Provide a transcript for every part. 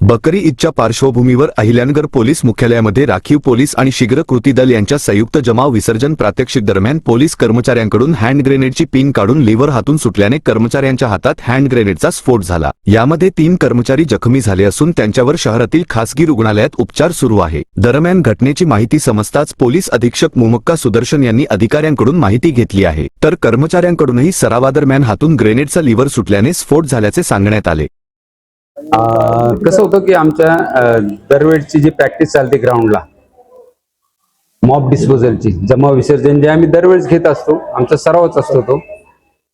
बकरी ईदच्या पार्श्वभूमीवर अहिल्यानगर पोलीस मुख्यालयामध्ये राखीव पोलीस आणि शीघ्र कृती दल यांच्या संयुक्त जमाव विसर्जन प्रात्यक्षिक दरम्यान पोलीस कर्मचाऱ्यांकडून हँड ग्रेनेडची पिन काढून लिव्हर हातून सुटल्याने कर्मचाऱ्यांच्या हातात हँड ग्रेनेडचा स्फोट झाला। यामध्ये 3 कर्मचारी जखमी झाले असून त्यांच्यावर शहरातील खासगी रुग्णालयात उपचार सुरू आहे। दरम्यान घटनेची माहिती समजताच पोलीस अधीक्षक मुमक्का सुदर्शन यांनी अधिकाऱ्यांकडून माहिती घेतली आहे, तर कर्मचाऱ्यांकडूनही सरावादरम्यान हातून ग्रेनेडचा लिव्हर सुटल्याने स्फोट झाल्याचे सांगण्यात आले। कसं होतं की आमच्या दरवेळची जी प्रॅक्टिस चालते ग्राउंडला मॉब डिस्पोजलची जमाव विसर्जन जे आम्ही दरवेळेस घेत असतो, आमचा सरावच असतो तो।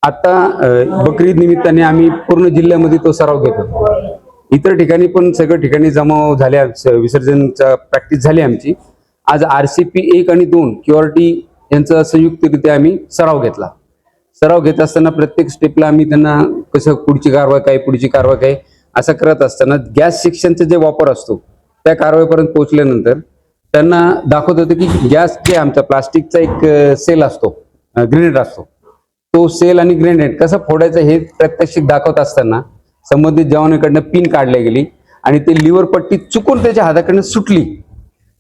आता बकरी ईद निमित्ताने आम्ही पूर्ण जिल्ह्यामध्ये तो सराव घेतो। इतर ठिकाणी पण सगळ्या ठिकाणी जमाव झाल्या, विसर्जनचा प्रॅक्टिस झाली आमची। आज RCP 1 आणि 2 QRT यांचा संयुक्तरित्या आम्ही सराव घेतला। सराव घेत असताना प्रत्येक स्टेपला आम्ही त्यांना कसं पुढची कारवाई काय असं करत असताना गॅस सेक्शनचा जे वापर असतो त्या कारवाईपर्यंत पोहोचल्यानंतर त्यांना दाखवत होतं की गॅस जे आमचा प्लास्टिकचा एक सेल असतो, ग्रेनेड असतो, तो सेल आणि ग्रेनेड कसं फोडायचं हे प्रत्यक्षिक दाखवत असताना संबंधित जवानाकडनं पिन काढली गेली आणि ते लिव्हर पट्टी चुकून त्याच्या हाताकडनं सुटली,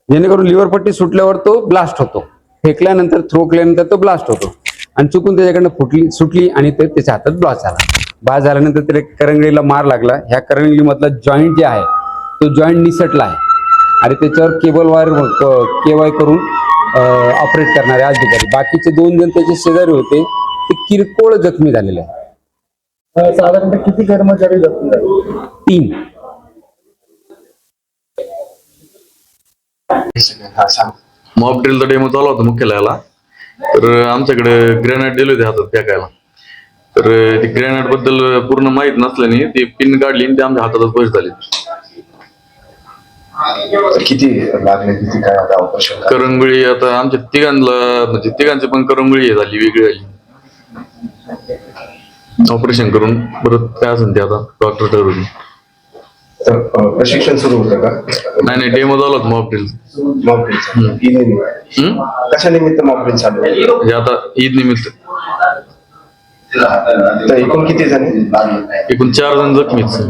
जेणेकरून लिव्हर पट्टी सुटल्यावर तो ब्लास्ट होतो, फेकल्यानंतर थ्रो केल्यानंतर तो ब्लास्ट होतो आणि चुकून त्याच्याकडनं सुटली आणि ते त्याच्या हातात ब्लास्ट झाला। ब्लास्ट झाल्यानंतर त्याला करंगळीला मार लागला। ह्या करंगळीमधला जॉईंट जे आहे तो जॉईंट निसटला आहे आणि त्याच्यावर केबल वायर केवाय करून ऑपरेट करणारे अधिकारी, बाकीचे 2 जण त्याचे शेजारी होते ते किरकोळ जखमी झालेले आहेत। साधारणतः किती कर्मचारी जखमी झाले? 3। मॉब ड्रिलचा डेमो चालू होता मुख्यालयाला, तर आमच्याकडे ग्रेनेड दिले होते हातात फेकायला। तर ती ग्रेनेड बद्दल पूर्ण माहित नसल्याने ती पिन काढली आणि ते आमच्या हातातच बस झाली। किती लागले, किती काय आता ऑपरेशन? करंगळी आता आमच्या तिघांना म्हणजे तिघांची पण करंगळी झाली, वेगळी झाली। ऑपरेशन करून परत काय असेल ते आता डॉक्टर ठरवतील। तर प्रशिक्षण सुरू होतं का? नाही, डेमो झाला होता मॉब ड्रिल। मॉक ड्रिल कशा निमित्त मॉक ड्रिल चालू आहे? म्हणजे आता ईद निमित्त। तर एकूण किती झाले? एकूण 4 जण जखमी आहेत।